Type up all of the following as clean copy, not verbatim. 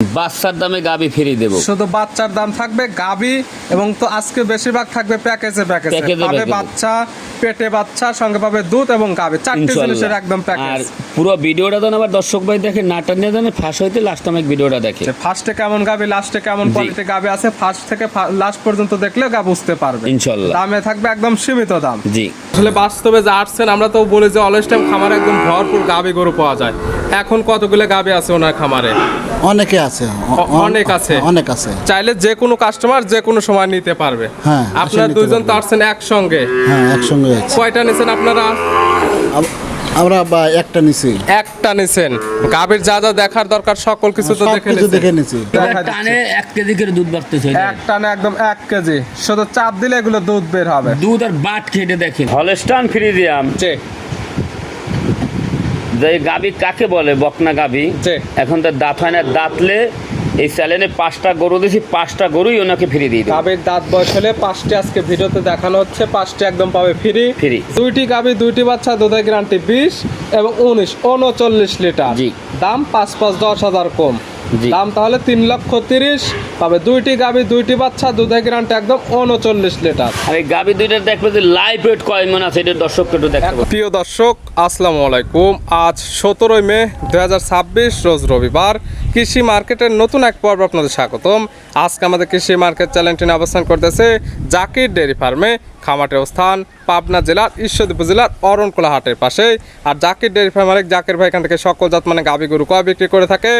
বাচ্চার দামে গাবি ফ্রি দেব। শুধু বাচ্চার দাম থাকবে গাবি, এবং তো আজকে বেশিরভাগ থাকবে প্যাকেজে পাবে বাচ্চা, পেটে বাচ্চা, সঙ্গে পাবে দুধ এবং গাবি, চারটি জিনিসের একদম প্যাকেজ। আর পুরো ভিডিওটা দেন আবার দর্শক ভাই দেখে, নাটা নিয়ে দেন ফার্স্ট হইতে লাস্ট আমি ভিডিওটা দেখে ফার্স্টে কেমন গাবি, লাস্টে কেমন কোয়ালিটি গাবি আছে, ফার্স্ট থেকে লাস্ট পর্যন্ত দেখলে গা বুঝতে পারবে ইনশাআল্লাহ। দামে থাকবে একদম সীমিত দাম। জি আসলে বাস্তবে যা আসছেন, আমরা তো বলি যে অলওয়েজ টাইম খামারে একদম ভরপুর গাবি গরু পাওয়া যায়। এখন কতগুলো গাবি আছে ওনার খামারে? অনেকে আছে, অনেক আছে। চাইলে যে কোনো কাস্টমার যে কোনো সময় নিতে পারবে। হ্যাঁ, আপনারা দুইজন তো আসছেন একসঙ্গে? হ্যাঁ, একসঙ্গে আছে। কয়টা নিছেন আপনারা? আমরা একটা নিছি। একটা নিছেন। গাবির যা যা দেখার দরকার সকল কিছু তো দেখে নিছি। টানে 1 কেজি করে দুধ বাড়তেছে, এক টানে একদম 1 কেজি, শুধু চাপ দিলে এগুলো দুধ বের হবে। দুধ আর বাট খেটে দেখেন। হলস্টাইন ফ্রিজিয়ান জি যে গাবি কাকে বলে, বকনা গাবি। জি। এখন তো দাঁত হয় না, দাঁতলে এই চ্যানেলে 5টা গরু দিয়েছি, 5টা গরুই ওনাকে ফ্রি দিয়ে দিই। গাবির দাঁত বয়স হলে 5টি আজকে ভিডিওতে দেখানো হচ্ছে, 5টি একদম পাবে ফ্রি। দুইটি গাবি, দুইটি বাচ্চা, দুধের গ্যারান্টি 20 এবং 39 লিটার। জি। দাম 5,5,10,000 কম। জি। দাম তাহলে 3,30,000 পাবে। দুইটি গাবি, দুইটি বাচ্চা, দুধের গ্যারান্টি একদম 39 লিটার। আর এই গাবি দুইটা দেখবে যে লাইভ ওয়েট কয় মন আছে, এটা দর্শককে একটু দেখাবো। প্রিয় দর্শক, আসসালামু আলাইকুম। আজ 17 মে 2026 রোজ রবিবার। কৃষি মার্কেটের নতুন এক পর্ব আপনাদের স্বাগতম। আজকে আমাদের কৃষি মার্কেট চ্যানেলটি অবস্থান করতেছে জাকির ডেয়ারি ফার্মে। খামাটের অবস্থান পাবনা জেলার ঈশ্বরদী উপজেলার অরণকুলা হাটের পাশে। আর জাকির ডেয়ারি ফার্ম মালিক জাকির ভাই এখান থেকে সকল জাত মানে গাবি গরু কয় বিক্রি করে থাকে।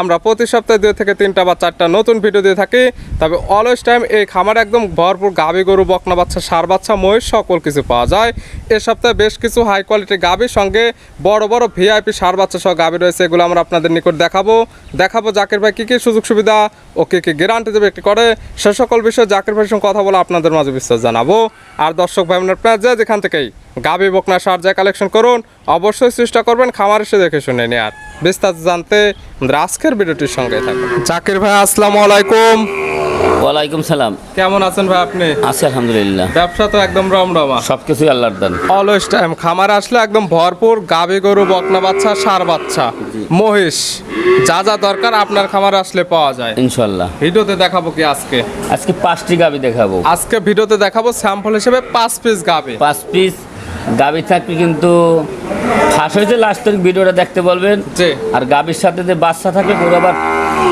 আমরা প্রতি সপ্তাহে 2 থেকে 3টা বা 4টা নতুন ভিডিও দিয়ে থাকি। তবে অলওয়েজ টাইম এই খামারে একদম ভরপুর গাবি গরু, বকনা বাচ্চা, ষাঁড় বাচ্চা, মহিষ সকল কিছু পাওয়া যায়। এ সপ্তাহে বেশ কিছু হাই কোয়ালিটির গাবির সঙ্গে বড় বড় ভিআইপি ষাঁড় বাচ্চা সহ গাবি রয়েছে, এগুলো আমরা আপনাদের নিকট দেখাবো জাকির ভাই কী কী সুযোগ সুবিধা ও কী কী গ্যারান্টি দেবে বিক্রি করে, সে সকল বিষয়ে জাকির ভাইয়ের সঙ্গে কথা বলে আপনাদের মাঝে বিস্তার জানাবো। আর দর্শক ভাই আপনারা যেখান থেকেই গাবি, বকনা, ষাঁড় যায় কালেকশন করুন, অবশ্যই চেষ্টা করবেন খামার এসে দেখে শুনে নেওয়ার। বিস্তারিত জানতে আমাদের আজকের ভিডিওটির সঙ্গে থাকুন। জাকির ভাই আসসালামু আলাইকুম। ওয়ালাইকুম সালাম। কেমন আছেন ভাই আপনি? আছি আলহামদুলিল্লাহ। ব্যবসা তো একদম রমরমা, সবকিছুই আল্লাহর দান। অলওয়েজ টাইম খামার আসলে একদম ভরপুর গাবি গরু, বকনা বাচ্চা, ষাঁড় বাচ্চা, মহিষ, যা যা দরকার আপনার খামার আসলে পাওয়া যায় ইনশাআল্লাহ। ভিডিওতে দেখাবো কি আজকে 5টি গাবি দেখাবো। আজকে ভিডিওতে দেখাবো স্যাম্পল হিসেবে 5 পিস গাবি। 5 পিস গাবি থাকবে, কিন্তু ফাঁস হয়েছে লাস্ট তারিখ ভিডিওটা দেখতে বলবেন। জি। আর গাবির সাথে যে বাচ্চা থাকবে, গরু আবার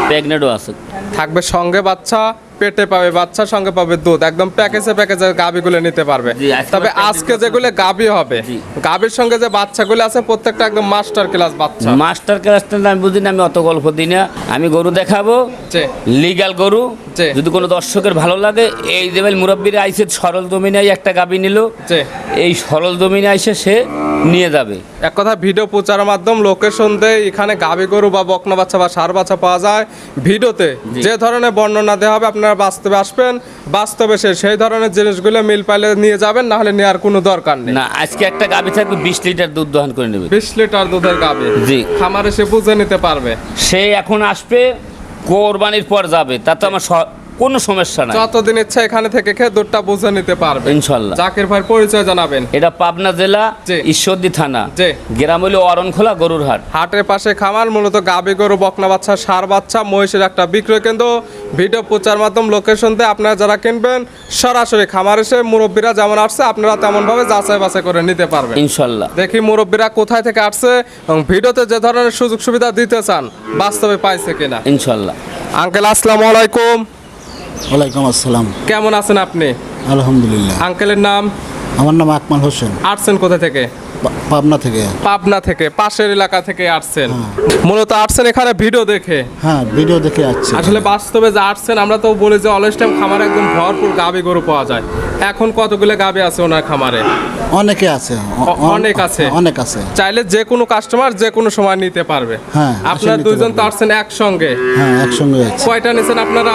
প্রেগনেন্টও আছে, থাকবে সঙ্গে বাচ্চা, পেটে পাবে বাচ্চা, সঙ্গে পাবে দুধ, একদম প্যাকেজে গাবিগুলো নিতে পারবে। জি, আজকে তবে আজকে যেগুলো গাবি হবে, জি। গাবির সঙ্গে যে বাচ্চাগুলো আছে প্রত্যেকটা একদম মাস্টার ক্লাস বাচ্চা। মাস্টার ক্লাসটা আমি বুঝি না, আমি অত গল্প দিই না। আমি গরু দেখাবো, জি। লিগ্যাল গরু। জি। যদি কোনো দর্শকের ভালো লাগে, এই যে মুরব্বীরা আইসে সরল জমিনে একটা গাবি নিল, জি। এই সরল জমিনে আইসে সে নিয়ে যাবে। এক কথা ভিডিও প্রচারের মাধ্যম লোকেশন দেয় এখানে গাবি গরু বা বকনা বাচ্চা বা ষাঁড় বাচ্চা পাওয়া যায়। ভিডিওতে যে ধরনের বর্ণনা দেওয়া হবে আপনারা বাস্তবে আসবেন, বাস্তবে সেই ধরনের জিনিসগুলো মিল পাইলে নিয়ে যাবেন, না হলে নেওয়ার কোনো দরকার নেই। না, আজকে একটা গাবি থাকবে 20 লিটার দুধ দহন করে নেবে। 20 লিটার দুধের গাবি। জি। খামারে সে বুঝে নিতে পারবে। সে এখন আসবে, কোরবানির পর যাবে, তাতে আমার কোনো সমস্যা নাই। যতদিন ইচ্ছা এখানে থেকে খেয়ে দুধটা বুঝে নিতে পারবে ইনশাআল্লাহ। জাকির ভাইয়ের পরিচয় জানাবেন। এটা পাবনা জেলা, জি। ঈশ্বরদী থানা, জি। গ্রাম হইল অরণখোলা গরুর হাট। হাটের পাশে খামার, মূলত গাবি গরু, বকনা বাচ্চা, ষাঁড় বাচ্চা, মহিষের একটা বিক্রয় কেন্দ্র। ভিডিও প্রচার মাধ্যম লোকেশন দিয়ে আপনারা যারা কিনবেন সরাসরি খামার এসে মুরব্বীরা যেমন আসছে আপনারা তেমন ভাবে যাচাই বাছাই করে নিতে পারবেন ইনশাআল্লাহ। দেখি মুরব্বীরা কোথায় থেকে আসছে এবং ভিডিওতে যে ধরনের সুযোগ সুবিধা দিতে চান বাস্তবে পাইছে কিনা। ইনশাআল্লাহ। আঙ্কেল আসসালামু আলাইকুম। ওয়ালাইকুম আসসালাম। কেমন আছেন আপনি? আলহামদুলিল্লাহ। আঙ্কেলের নাম? আমার নাম আকমাল হোসেন। আসছেন কোথা থেকে? পাবনা থেকে। পাবনা থেকে, পাশের এলাকা থেকে আসছেন। মূলত আসছেন এখানে ভিডিও দেখে? হ্যাঁ, ভিডিও দেখে আসছি। আসলে বাস্তবে যে আসছেন, আমরা তো বলি যে অলওয়েজ টাইম খামারে একদম ভরপুর গাবি গরু পাওয়া যায়। এখন কতগুলো গাবি আছে ওনার খামারে? অনেকে আছে, অনেক আছে। অনেক আছে। চাইলে যে কোনো কাস্টমার যে কোনো সময় নিতে পারবে। হ্যাঁ, আপনারা নিতে দুইজন তো পারবে। আসছেন একসঙ্গে? হ্যাঁ, একসঙ্গে আছে। কয়টা নিছেন আপনারা?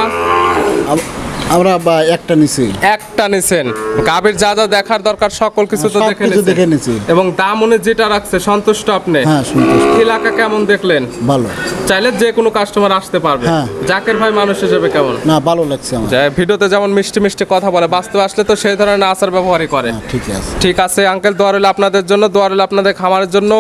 আমরা একটা নিছি। একটা নিছেন। গাভীর যা যা দেখার দরকার সকল কিছু তো সব দেখে কিছু দেখে নিছেন নিছি। এবং দাম অনুযায়ী যেটা রাখছে সন্তুষ্ট আপনি? হ্যাঁ, সন্তুষ্ট। এলাকা কেমন দেখলেন? ভালো। চাইলে যে কোনো কাস্টমার আসতে পারবে। হ্যাঁ। জাকির ভাই মানুষ হিসেবে কেমন? না, ভালো লাগছে আমার। যে ভিডিওতে যেমন মিষ্টি মিষ্টি কথা বলে, বাস্তবে আসলে তো সেই ধরনের আচার ব্যবহারই করে। হ্যাঁ, ঠিক আছে। ঠিক আছে আঙ্কেল, দোয়া রইল আপনাদের জন্য, দোয়া রইল আপনাদের খামারের জন্য।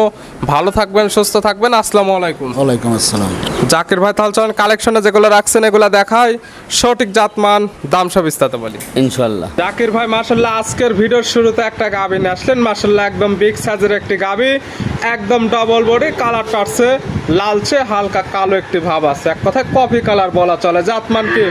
ভালো থাকবেন, সুস্থ থাকবেন। আসসালামু আলাইকুম। ওয়ালাইকুম আসসালাম। জাকির ভাই তাহলে চলেন কালেকশনে যেগুলো রাখছেন এগুলো দেখাই, সঠিক জাতমান দাম সব বিস্তারিত বলি ইনশাল্লাহ। জাকির ভাই মাশাল্লাহ আজকের ভিডিওর শুরুতে একটা গাভী নিয়ে আসলেন, মাশাল্লাহ একদম বিগ সাইজের একটি গাভী, একদম ডাবল বডি, কালারটা আসছে লালচে, হালকা কালো একটি ভাব আছে, এক কথায় কফি কালার বলা চলে। জাতমান কি?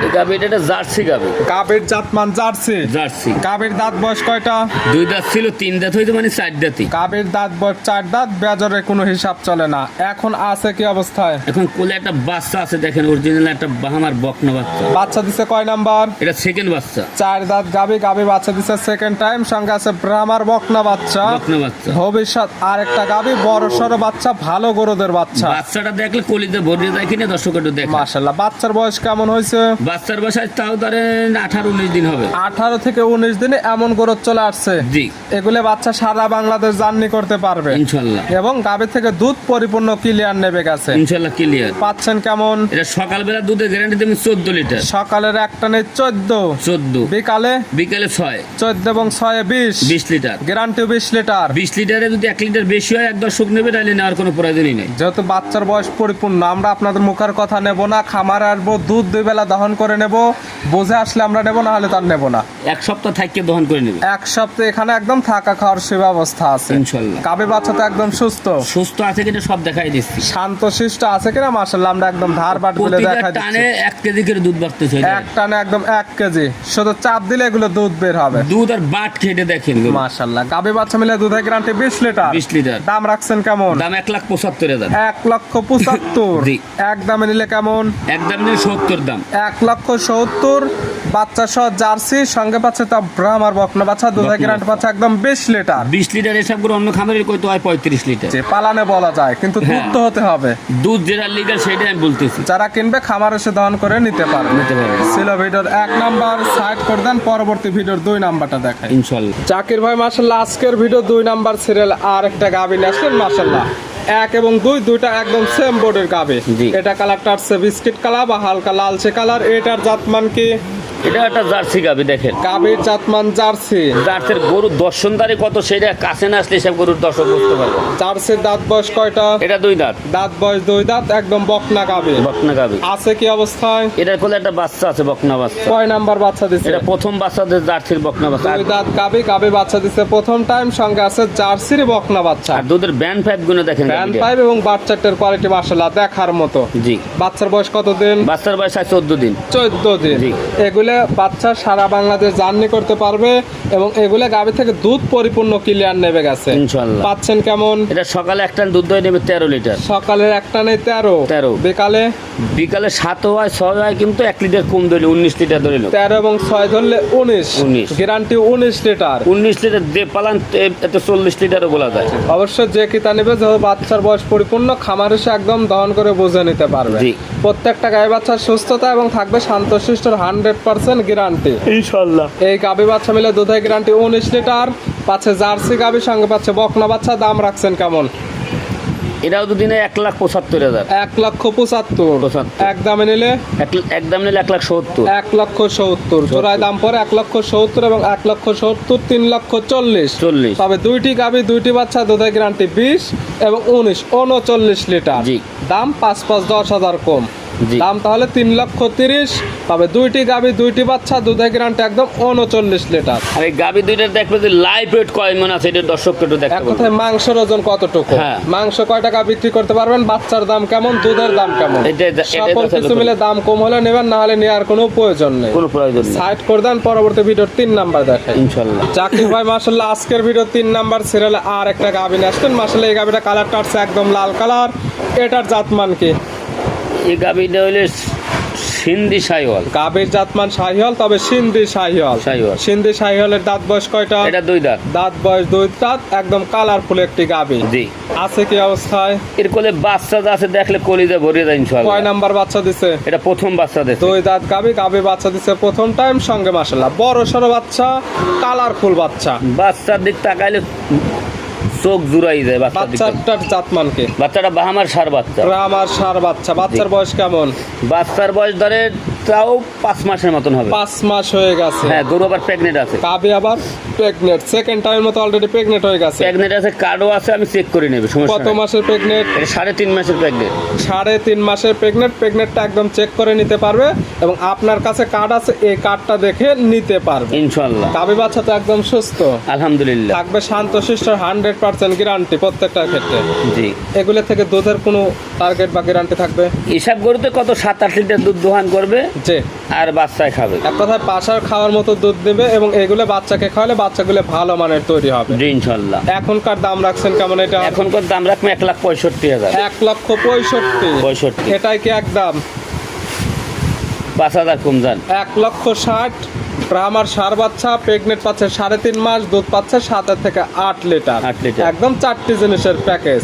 এই গাবি এটা একটা জার্সি গাবি। গাভীর জাতমান জার্সি। জার্সি। গাভীর দাঁত বয়স কয়টা? 2 দাঁত ছিল, 3 দাঁত হইতো, মানে 4 দাঁতই। গাভীর দাঁত বয়স 4 দাঁত, বেজরে কোনো হিসাব চলে না। এখন আছে কি অবস্থায়? এখন কোলে একটা বাচ্চা আছে, দেখেন অরিজিনাল একটা বাহামার বকনা বাচ্চা। বাচ্চা দিছে কয় নাম্বার? এটা সেকেন্ড বাচ্চা। 4 দাঁত গাভী, গাভী বাচ্চা দিছে সেকেন্ড টাইম, সঙ্গে আছে ব্রাহ্মার বকনা বাচ্চা। বকনা বাচ্চা। ভবিষ্যৎ আরেকটা গাভী, বড় সড়ো বাচ্চা, ভালো গরুদের বাচ্চা। বাচ্চাটা দেখলে কলিতে ভরিয়ে যায় কিনা দর্শক একটু দেখে। মাশাআল্লাহ। বাচ্চার বয়স কেমন হয়েছে? বাচ্চার বয়স তাও ধরেন 18-19 দিন হবে। 18 থেকে 19 দিনে এমন গরু চলে আসছে। জি। এগুলো বাচ্চা সারা বাংলাদেশ জার্নি করতে পারবে ইনশাল্লাহ। এবং গাভী থেকে দুধ পরিপূর্ণ ক্লিয়ার নেবে গেছে। ইনশাল্লাহ ক্লিয়ার। পাচ্ছেন কেমন? এটা সকালবেলা দুধের গ্যারান্টি দেবেন 14 লিটার। সকালের একটা নেই 14, বিকালে বিকালে 6। 14 এবং 6 20 লিটার। Guarantee 20 litre. 20 লিটারে যদি 1 লিটার বেশি হয় এক দর্শক নেবে, তাহলে নেওয়ার কোনো প্রয়োজনই নেই। যেহেতু বাচ্চার বয়স পরিপূর্ণ, আমরা আপনাদের মুখের কথা নেব না, খামারে আসবো, দুধ 2 বেলা দহন করে নেব, বুঝে আসলে আমরা নেব, না হলে তার নেব না। এক সপ্তাহ থাকতে দহন করে নেবে। এক সপ্তাহ এখানে একদম থাকা খাওয়ার সুব্যবস্থা আছে ইনশাল্লাহ। গাভী বাচ্চা তো একদম সুস্থ সুস্থ আছে কিনা সব দেখাই দিচ্ছি। শান্ত শিষ্ট আছে কিনা মাশাআল্লাহ আমরা একদম ধার বাট বলে প্রতিটা দেখাই দিচ্ছি। টানে 1 কেজি করে দুধ বাড়তেছে। এক টানে একদম 1 কেজি, শুধু চাপ দিলে এগুলো দুধ বের হবে। দুধ আর বাট খেটে দেখেন। মাশাআল্লাহ। গাভী বাচ্চা মিলে দুধের গ্যারান্টি 20 লিটার। 20 লিটার। দাম রাখছেন কেমন? দাম 1,75,000। 1,75,000। জি। এক দামে নিলে কেমন? একদম নিয়ে 70 দাম। 1,70,000। বাচ্চা সহ জার্সি, সঙ্গে পাচ্ছে তা ব্রাহ্মার বকনা বাচ্চা, দুধের গ্যারান্টি পাচ্ছে একদম 20 লিটার। 20 লিটার এসব করে অন্য খামারের কইতে হয় 35 লিটার। যে পালানে বলা যায়, কিন্তু দুধ তো হতে হবে। দুধ যেটা লিটার সেটাই আমি বলতেছি। যারা কিনবে খামার এসে দহন করে নিতে পারবে। নিতে পারবে। ছিল ভিডিওর 1 নাম্বার, সাইড করে দেন, পরবর্তী ভিডিওর 2 নাম্বারটা দেখাই। ইনশাল্লাহ। জাকির ভাই মাশাআল্লাহ আজকের ভিডিও 2 নাম্বার সিরিয়াল আর একটা গাভী নিয়ে আসলেন মাশাআল্লাহ। 1 এবং 2 দুইটা একদম সেম বোর্ডের গাভী। জি। এটা কালারটা আছে বিস্কিট কালার বা হালকা লালচে কালার। এটার জাতমান কি? এটা একটা জার্সি গাবি। দেখেন গাভীর জাতমান জার্সি। জার্সির গরু দর্শনদারি কত সেটা কাছে না আসলে সব গরুর দর্শক বুঝতে পারবে। জার্সির দাঁত বয়স কয়টা? এটা 2 দাঁত। দাঁত বয়স 2 দাঁত, একদম বকনা গাভী। বকনা গাবি। আছে কি অবস্থায়? এটার কোলে একটা বাচ্চা আছে, বকনা বাচ্চা। কয় নাম্বার বাচ্চা দিছে? এটা প্রথম বাচ্চাদের জার্সির বকনা বাচ্চা। 2 দাঁত গাভী, গাভী বাচ্চা দিছে প্রথম টাইম, সঙ্গে আছে জার্সির বকনা বাচ্চা। আর দুধের ব্যান্ড ফাইভ গুলো দেখেন। ফ্যান পাইপ এবং বাচ্চাটার কোয়ালিটি মাশাআল্লাহ দেখার মতো। জি। বাচ্চার বয়স কত দিন? বাচ্চার বয়স 14 দিন। 14 দিন। জি। এগুলো বাচ্চা সারা বাংলাদেশ জার্নি করতে পারবে এবং এগুলো গাভী থেকে দুধ পরিপূর্ণ ক্লিয়ার নেবে গেছে। ইনশাআল্লাহ। পাচ্ছেন কেমন? এটা সকালে একটা দুধ দই নেবে 13 লিটার। সকালের একটা নেই 13, বিকালে বিকালে 7 হয় 6 হয়, কিন্তু 1 লিটার কম ধরলে 19 লিটার ধরে 13 এবং 6 ধরলে 19, 19 গ্যারান্টি 19 লিটার। 19 লিটার দে পালান এত 40 লিটারও বলা যায়। অবশ্য যে কিতা নেবে, যে বাচ্চার বয়স পরিপূর্ণ, খামার এসে একদম দহন করে বুঝে নিতে পারবে। জি। প্রত্যেকটা গাই বাচ্চার সুস্থতা এবং থাকবে শান্তশিষ্টর 100% গ্যারান্টি ইনশাআল্লাহ। এই গাভী বাচ্চা মিলে দুধের গ্যারান্টি 19 লিটার। পাচ্ছে জার্সি গাভী, সঙ্গে পাচ্ছে বকনা বাচ্চা। দাম রাখছেন কেমন? এটাও দুদিনে 1,75,000। 1,75,000। এক দামে নিলে একদম নিলে 1,70,000। 1,70,000। জোড়ায় দাম পরে 1,70,000 এবং 1,70,000, 3,40,000। তবে দুইটি গাভী, দুইটি বাচ্চা, দুধের গ্যারান্টি 20 এবং 19, 39 লিটার। জি। দাম 5,10,000 কম। জি। দাম তাহলে 3,30,000। তবে দুইটি গাভী, দুইটি বাচ্চা, দুধের গ্যারান্টি একদম 39 লিটার। আর এই গাভী দুইটার দেখবে যে লাইভ ওয়েট কয় মন আছে, এটা দর্শককে একটু এক দেখাবো। কথায় মাংসের ওজন কতটুকু? হ্যাঁ। মাংস কয় টাকা বিক্রি করতে পারবেন? বাচ্চার দাম কেমন? দুধের দাম কেমন? সকল কিছু মিলে দাম কম হলে নেবেন, না হলে নেওয়ার কোনো প্রয়োজন নেই। কোনো প্রয়োজন নেই। সাইড করে দেন, পরবর্তী ভিডিওর 3 নাম্বার দেখাই। ইনশাআল্লাহ। জাকির ভাই মাশাআল্লাহ আজকের ভিডিও 3 নাম্বার সিরিয়ালে আর একটা গাভী নিয়ে আসছেন মাশাআল্লাহ। এই গাভীটা কালারটা আছে একদম লাল কালার। এটার জাতমান কি? এই গাভীটা হইলে সিন্ধি শাহিওয়াল। গাভীর জাতমান শাহিওয়াল, তবে সিন্ধি শাহিওয়াল। শাহিওয়াল। সিন্ধি শাহিওয়ালের দাঁত বয়স কয়টা? এটা 2 দাঁত। দাঁত বয়স 2 দাঁত, একদম কালারফুল একটি গাভী। জি। আছে কি অবস্থায়? এর কোলে বাচ্চা আছে, দেখলে কলিজা ভরিয়ে যায় ইনশাআল্লাহ। কয় নাম্বার বাচ্চা দিছে? এটা প্রথম বাচ্চা দিছে। 2 দাঁত গাভী বাচ্চা দিছে প্রথম টাইম, সঙ্গে মাশাআল্লাহ বড় সরো বাচ্চা, কালারফুল বাচ্চা। বাচ্চার দিক তাকাইলে চোখ জুড়াই যায় বাচ্চার দিকে। বাচ্চাটার জাতমান কি? বাচ্চাটা বাহামার সার বাচ্চা। রামার সার বাচ্চা। বাচ্চার বয়স কেমন? বাচ্চার বয়স ধরে তাও 5 মাসের মতন হবে। 5 মাস হয়ে গেছে। হ্যাঁ, গরু আবার প্রেগনেন্ট আছে। গাভী আবার প্রেগনেন্ট, সেকেন্ড টাইমের মতো অলরেডি প্রেগনেন্ট হয়ে গেছে। প্রেগনেন্ট আছে, কার্ডও আছে, আমি চেক করে নেব, সমস্যা কত নাই। মাসের প্রেগনেন্ট? এটা 3.5 মাসের প্রেগনেন্ট। 3.5 মাসের প্রেগনেন্টটা একদম চেক করে নিতে পারবে, এবং আপনার কাছে কার্ড আছে, এই কার্ডটা দেখে নিতে পারবে ইনশাআল্লাহ। গাভী বাচ্চা তো একদম সুস্থ, আলহামদুলিল্লাহ। থাকবে শান্তশিষ্ট, 100% গ্যারান্টি প্রত্যেকটার ক্ষেত্রে। জি। এগুলো থেকে দুধের কোনো টার্গেট বা গ্যারান্টি থাকবে? হিসাব গরুতে কত 7-8 লিটার দুধ দোহান করবে, যে আর বাচ্চায় খাবে। এক কথায় পাশার খাওয়ার মতো দুধ দেবে, এবং এগুলো বাচ্চাকে খাওয়ালে বাচ্চাগুলো ভালো মানের তৈরি হবে। জি ইনশাআল্লাহ। এখনকার দাম রাখছেন কেমন এটা? এখনকার দাম রাখবো 1,65,000। 1,65,000। এটাই কি একদম? 5,000 কম যান। 1,60,000। আমার সার বাচ্চা প্রেগনেন্ট পাচ্ছে 3.5 মাস, দুধ পাচ্ছে 7 থেকে 8 লিটার। 8 লিটার। একদম 4টি জিনিসের প্যাকেজ।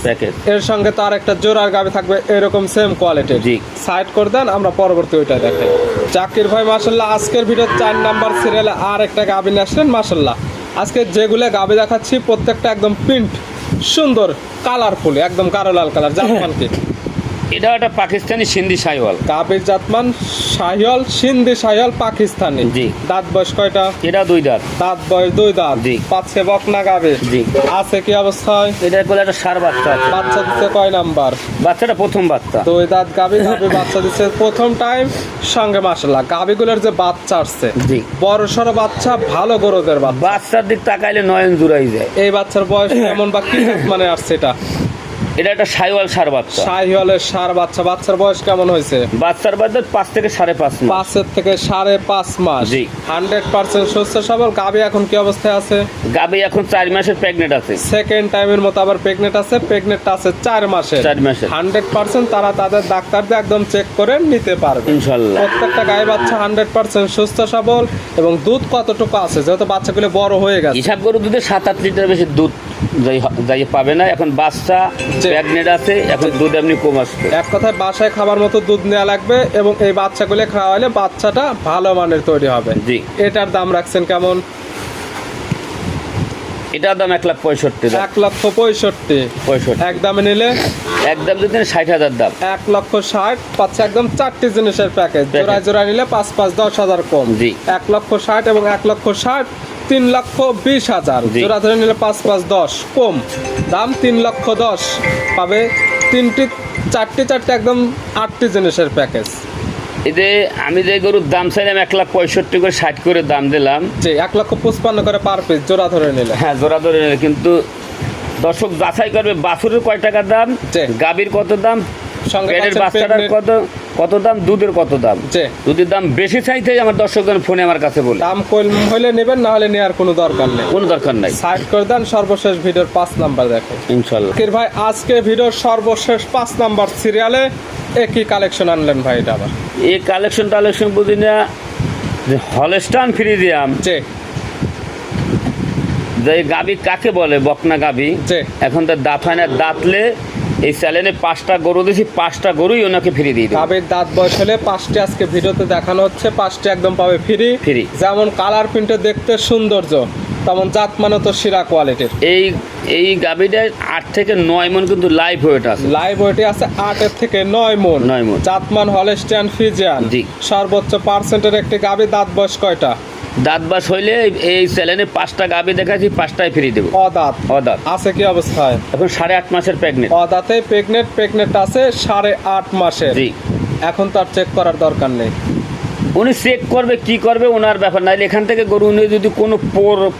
এর সঙ্গে তার একটা জোড়ার গাভী থাকবে এরকম সেম কোয়ালিটির। জি। সাইড করে দেন, আমরা পরবর্তী ওইটা দেখাই। জাকির ভাই মাশাআল্লাহ আজকের ভিডিও 4 নাম্বার সিরিয়ালে আর একটা গাভী নিয়ে আসলেন মাশাআল্লাহ। আজকে যেগুলো গাভী দেখাচ্ছি প্রত্যেকটা একদম প্রিন্ট সুন্দর, কালারফুল, একদম কালো লাল কালার। জাতমান কি? এটা একটা পাকিস্তানি সিন্ধি শাহিওয়াল। গাভীর জাতমান শাহিওয়াল, সিন্ধি শাহিওয়াল পাকিস্তানি। জি। দাঁত বয়স কয়টা? এটা 2 দাঁত। দাঁত বয়স 2 দাঁত। জি। পাচ্ছে বকনা গাভী। জি। আছে কি অবস্থায়? এটার কোলে একটা সার বাচ্চা আছে। বাচ্চা দিচ্ছে কয় নাম্বার? বাচ্চাটা প্রথম বাচ্চা। 2 দাঁত গাভী বাচ্চা দিচ্ছে প্রথম টাইম, সঙ্গে মাশাআল্লাহ গাভীগুলোর যে বাচ্চা আসছে, জি। বড় সড়ো বাচ্চা, ভালো গরুদের বাচ্চা। বাচ্চার দিক তাকাইলে নয়ন জুড়াই যায়। এই বাচ্চার বয়স কেমন বা কি মানে আসছে এটা? এটা একটা শাহিওয়াল সার বাচ্চা। শাহিওয়ালের সার বাচ্চা। বাচ্চার বয়স কেমন হয়েছে? বাচ্চার বয়স 5 থেকে 5.5 মাস। 5 থেকে 5.5 মাস। জি। 100% সুস্থ সবল। গাভী এখন কি অবস্থায় আছে? গাভী এখন 4 মাসের প্রেগনেন্ট আছে। সেকেন্ড টাইমের মতো আবার প্রেগনেন্ট আছে। প্রেগনেন্ট আছে 4 মাসের। 4 মাসের। 100% তারা তাদের ডাক্তার দিয়ে একদম চেক করে নিতে পারবে ইনশাআল্লাহ। প্রত্যেকটা গায়ে বাচ্চা 100% সুস্থ সবল। এবং দুধ কতটুকু আছে, যেহেতু বাচ্চাগুলো বড় হয়ে গেছে? হিসাব গরু দুধে 7-8 লিটার বেশি দুধ যাই পাবে না। এখন বাচ্চা প্রেগনেন্ট আছে, এখন দুধ এমনি কম আসবে। এক কথায় বাসায় খাবার মতো দুধ নেওয়া লাগবে, এবং এই বাচ্চাগুলো খাওয়ালে বাচ্চাটা ভালো মানের তৈরি হবে। জি। এটার দাম রাখছেন কেমন? এটার দাম 1,65,000। 1,65,000। এক দামে নিলে? একদম যদি 60,000 দাম। 1,60,000 পাচ্ছে একদম 4টি জিনিসের প্যাকেজ। জোড়ায় জোড়ায় নিলে 5,5-10,000 কম। জি। 1,60,000 এবং 1,60,000 3,20,000। জি। জোড়া ধরে নিলে 5-5-10 কম দাম 3,10,000 পাবে। 4টি একদম 8টি জিনিসের প্যাকেজ। এই যে আমি যে গরুর দাম চাইলাম 1,65,000 করে 60 করে দাম দিলাম। জি। 1,55,000 করে পার পিস জোড়া ধরে নিলে। হ্যাঁ, জোড়া ধরে নিলে। কিন্তু দর্শক যাচাই করবে বাছুরের কয় টাকা দাম, জি। গাভীর কত দাম, সঙ্গে পেটের পাচ্ছেন বাচ্চাটার কত দাম, দুধের কত দাম। জি। দুধের দাম বেশি চাইতে আমার দর্শকজন ফোনে আমার কাছে বলে। দাম কম হলে নেবেন, না হলে নেওয়ার কোনো দরকার নেই। কোনো দরকার নাই। সাইড করে দেন, সর্বশেষ ভিডিওর 5 নাম্বার দেখো ইনশাআল্লাহ। জাকির ভাই আজকে ভিডিওর সর্বশেষ 5 নাম্বার সিরিয়ালে একই কালেকশন আনলেন ভাই? এটা আবার এই কালেকশন বুঝি না, যে হলস্টাইন ফ্রিজিয়াম, যে যে গাভী কাকে বলে, বকনা গাভী। জি। এখন তো দাঁত হয় না, দাঁতলে এই চ্যানেলে 5টা গরু দিয়েছি, 5টা গরুই ওনাকে ফ্রি দিয়ে দিই। গাভীর দাঁত বয়স হলে 5টি আজকে ভিডিওতে দেখানো হচ্ছে, 5টি একদম পাবে ফ্রি। ফ্রি। যেমন কালার প্রিন্টে দেখতে সৌন্দর্য, তেমন জাত মানে তো সেরা কোয়ালিটির। এই গাভীটা 8 থেকে 9 মণ কিন্তু লাইভ ওয়েট আছে। লাইভ ওয়েটে আছে 8 থেকে 9 মণ। 9 মণ। জাতমান হলস্টাইন ফ্রিজিয়ান। জি। সর্বোচ্চ পার্সেন্টের একটি গাভী। দাঁত বয়স কয়টা? দাঁত বাস হইলে এই চ্যানেলে 5টা গাভী দেখাচ্ছি, 5টাই ফ্রি দেবো। অদাঁত। অদাঁত। আছে কি অবস্থায়? এখন 8.5 মাসের প্রেগনেন্ট। অদাঁতে প্রেগনেন্ট আছে 8.5 মাসের। জি। এখন তার চেক করার দরকার নেই। উনি চেক করবে, কি করবে ওনার ব্যাপার। নাইলে এখান থেকে গরু নিয়ে যদি কোনো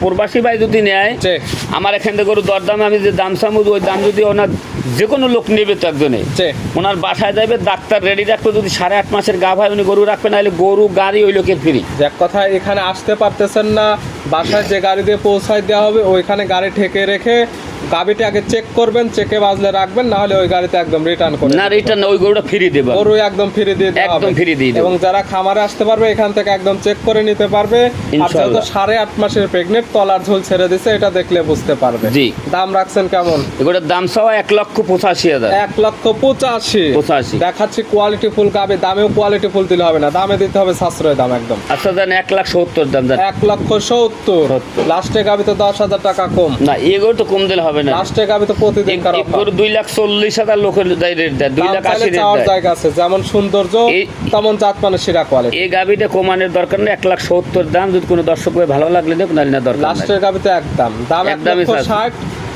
প্রবাসী ভাই যদি নেয়, জি। আমার এখান থেকে গরু দরদামে আমি যে দাম চামু, ওই দাম যদি ওনার যে কোনো লোক নেবে তো একজনে জি। ওনার বাসায় যাবে, ডাক্তার রেডি রাখবে, যদি 8.5 মাসের গাভ হয় উনি গরু রাখবে, নাহলে গরু গাড়ি ওই লোকের ফ্রি। এক কথা এখানে আসতে পারতেছেন না, বাসায় যে গাড়ি দিয়ে পৌঁছায় দেওয়া হবে ওইখানে গাড়ি ঠেকে রেখে গাবিটা আগে চেক করবেন, চেকে বাজলে রাখবেন, না হলে ওই গাড়িতে একদম রিটার্ন করে না রিটার্ন, ওই গরুটা ফ্রি দেবে, গরু একদম ফ্রি দিয়ে দেওয়া একদম হবে। free দিয়ে দেবো। এবং যারা খামারে আসতে পারবে এখান থেকে একদম চেক করে নিতে পারবে। আর যেহেতু ইনশাআল্লাহ। 8.5 মাসের প্রেগনেন্ট, তলার ঝোল ছেড়ে দিছে, এটা দেখলে বুঝতে পারবে। জি। দাম রাখছেন কেমন? এগুলোর দাম চাওয়া 1,85,000। 1,85,000 দেখাচ্ছি কোয়ালিটি ফুল গাবে, দামেও কোয়ালিটি ফুল দিলে হবে না, দামে দিতে হবে সাশ্রয় দাম একদম। আচ্ছা দেন 1,70,000 দাম দেন। 1,70,000 লাস্টে গাবি তো 10,000 টাকা কম, না এই গরু তো কম দিলে হবে না, লাস্টে গাবি তো প্রতিদিন এই গরু 2,40,000 লোকের রেট দেয়, 2,80,000 চাওয়ার রেট দেয়। জায়গা আছে, যেমন সৌন্দর্য এই- তেমন জাতমানের সেরা কোয়ালিটি। এই গাভিটা কমানোর দরকার নেই, 1,70,000 দাম, যদি কোনো দর্শক ভালো লাগলে দেখ, নাহলে না দরকার নাই। লাস্টের গাবিতে একদম দাম একদমই 1,60,000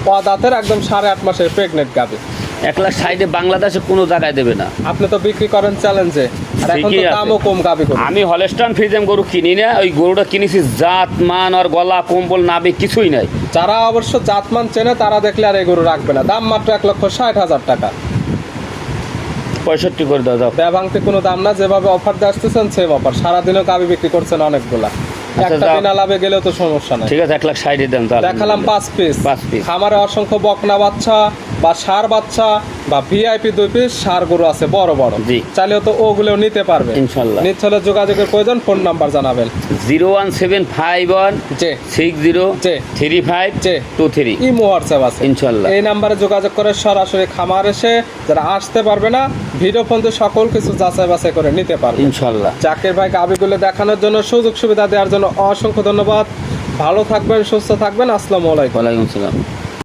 পদাতের একদম 8.5 মাসের প্রেগনেন্ট গাবি। 1,60,000 বাংলাদেশে কোনো জায়গায় দেবে না। আপনি তো বিক্রি করেন চ্যালেঞ্জে, আর এখন তো ঠিকই আছে। দামও কম গাবি করে। আমি হলস্টাইন ফ্রিজিয়ান গরু কিনি না, ওই গরুটা কিনেছি জাত মান আর গলা কম্বল নাবি কিছুই নাই। যারা অবশ্য জাতমান চেনে তারা দেখলে আর এই গরু রাখবে না। দাম মাত্র 1,60,000 টাকা। 65 করে দাও যাও। ব্যভাঙতে কোনো দাম না, যেভাবে অফার দিয়ে আসতেছেন সেম অফার। সারাদিনও গাবি বিক্রি করছেন অনেকগুলা, একটা যাও। বিনা লাভে গেলেও তো সমস্যা নাই। ঠিক আছে 1,60,000 দাম তাহলে। দেখালাম 5 পিস। 5 piece। খামারে অসংখ্য বকনা বাচ্চা বা ষাঁড় বাচ্চা বা ভিআইপি 2 পিস ষাঁড় গরু আছে বড় বড়, জি। চাইলেও তো ওগুলোও নিতে পারবে ইনশাল্লাহ। নিতে হলে যোগাযোগের প্রয়োজন, ফোন নাম্বার জানাবেন। 01751 যে 60 জি। 3523। ইমো হোয়াটসঅ্যাপ আছে, ইনশাল্লাহ। এই নাম্বারে যোগাযোগ করে সরাসরি খামার এসে যারা আসতে পারবে না ভিডিও ফোন দিয়ে সকল কিছু যাচাই বাছাই করে নিতে পারবে। ইনশাল্লাহ। জাকির ভাই গাবিগুলো দেখানোর জন্য, সুযোগ সুবিধা দেওয়ার জন্য অসংখ্য ধন্যবাদ। ভালো থাকবেন, সুস্থ থাকবেন। আসসালামু আলাইকুম। ওয়ালাইকুম আসসালাম।